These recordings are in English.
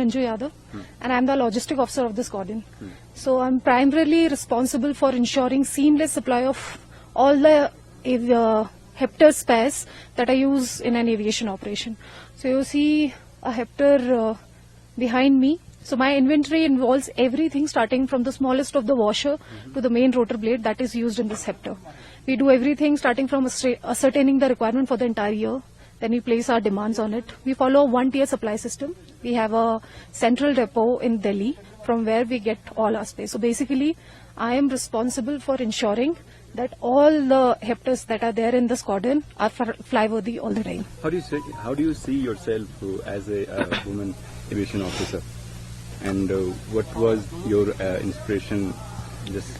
Anju Yadav, and I'm the logistic officer of this squadron. So I'm primarily responsible for ensuring seamless supply of all the Hepter spares that I use in an aviation operation. So you see a Hepter behind me. So my inventory involves everything starting from the smallest of the washer to the main rotor blade that is used in this Hepter. We do everything starting from ascertaining the requirement for the entire year. Then we place our demands on it. We follow a one-tier supply system. We have a central depot in Delhi from where we get all our space. So basically, I am responsible for ensuring that all the Hepters that are there in the squadron are flyworthy all the time. How do you see yourself as a woman aviation officer? And what was your inspiration? Just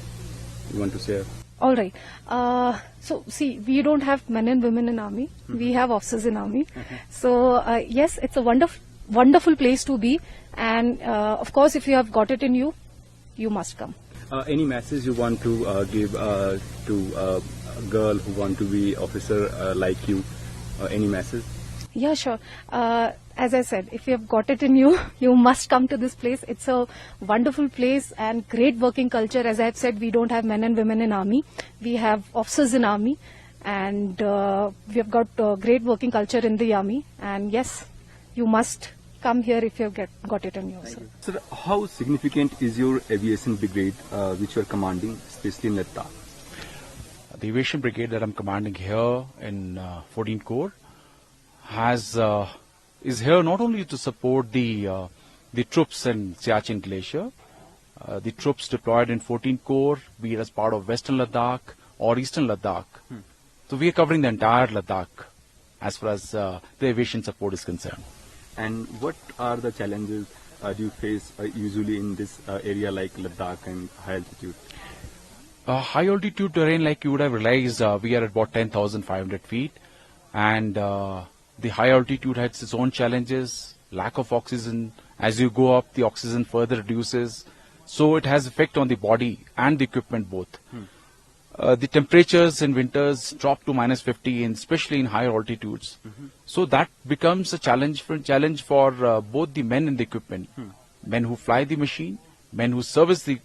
you want to share? All right. So see, we don't have men and women in army. We have officers in army. So yes, it's a wonderful place to be. And of course, if you have got it in you, you must come. Any message you want to give to a girl who want to be officer like you? Any message? Yeah, sure. As I said, if you have got it in you, you must come to this place. It's a wonderful place and great working culture. As I have said, we don't have men and women in army. We have officers in army, and we have got great working culture in the army. And yes, you must come here if you have got it in you. Sir, how significant is your aviation brigade which you are commanding, especially in Ladakh? The aviation brigade that I'm commanding here in 14th Corps is here not only to support the troops in Siachen Glacier, the troops deployed in 14th Corps, be it as part of Western Ladakh or Eastern Ladakh. So we are covering the entire Ladakh as far as the aviation support is concerned. And what are the challenges do you face usually in this area like Ladakh and high altitude? High altitude terrain, like you would have realized, we are at about 10,500 feet, and the high altitude has its own challenges, lack of oxygen. As you go up, the oxygen further reduces. So it has effect on the body and the equipment both. The temperatures in winters drop to minus 50, and especially in higher altitudes. So that becomes a challenge for both the men and the equipment. Men who fly the machine, men who service the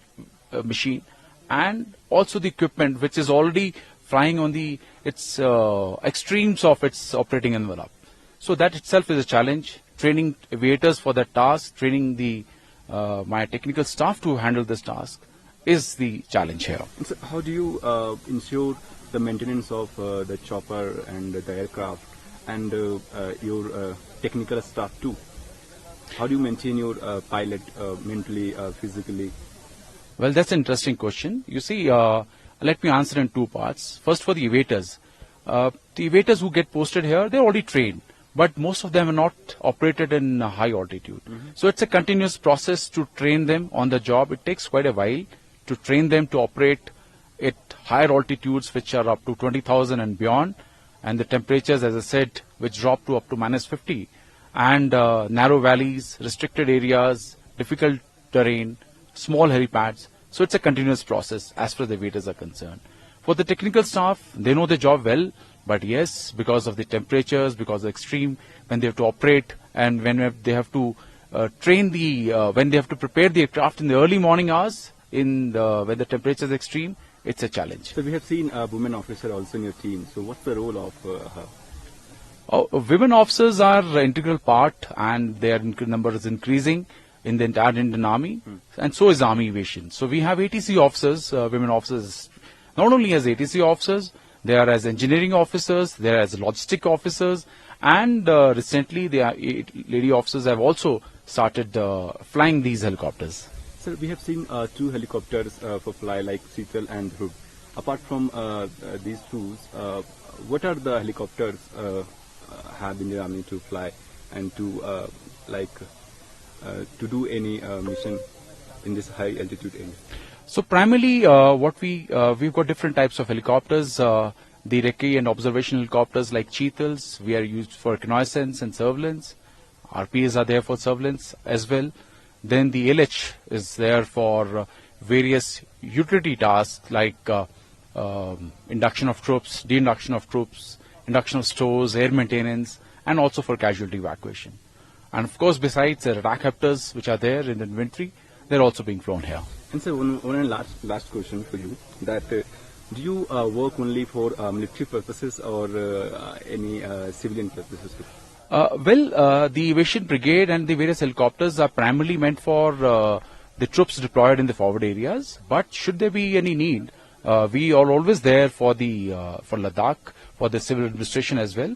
machine, and also the equipment which is already flying on its extremes of its operating envelope. So that itself is a challenge. Training aviators for that task, training my technical staff to handle this task is the challenge here. So how do you ensure the maintenance of the chopper and the aircraft and your technical staff too? How do you maintain your pilot mentally, physically? Well, that's an interesting question. You see, let me answer in two parts. First, for the aviators. The aviators who get posted here, they're already trained, but most of them are not operated in high altitude. So it's a continuous process to train them on the job. It takes quite a while to train them to operate at higher altitudes, which are up to 20,000 and beyond, and the temperatures, as I said, which drop to up to minus 50, and narrow valleys, restricted areas, difficult terrain, small helipads. So it's a continuous process as far as the aviators are concerned. For the technical staff, they know their job well, but yes, because of the temperatures, because of the extreme, when they have to operate and when they have to when they have to prepare the aircraft in the early morning hours, when the temperature is extreme, it's a challenge. So we have seen a women officer also in your team. So what's the role of her? Women officers are an integral part, and their number is increasing in the entire Indian Army, and so is Army Aviation. So we have ATC officers, women officers, not only as ATC officers, they are as engineering officers, they are as logistic officers, and recently the lady officers have also started flying these helicopters. Sir, we have seen two helicopters for fly like Seetal and Dhruv. Apart from these two, what are the helicopters have in the Army to fly and to to do any mission in this high altitude area? So primarily, we've got different types of helicopters. The recce and observation helicopters like Cheetals, we are used for reconnaissance and surveillance. RPAs are there for surveillance as well. Then the LH is there for various utility tasks like induction of troops, de-induction of troops, induction of stores, air maintenance, and also for casualty evacuation. And of course, besides the attack helicopters which are there in the inventory, they're also being flown here. And so one last question for you, that do you work only for military purposes or any civilian purposes too? The Aviation Brigade and the various helicopters are primarily meant for the troops deployed in the forward areas. But should there be any need, we are always there for for Ladakh, for the civil administration as well.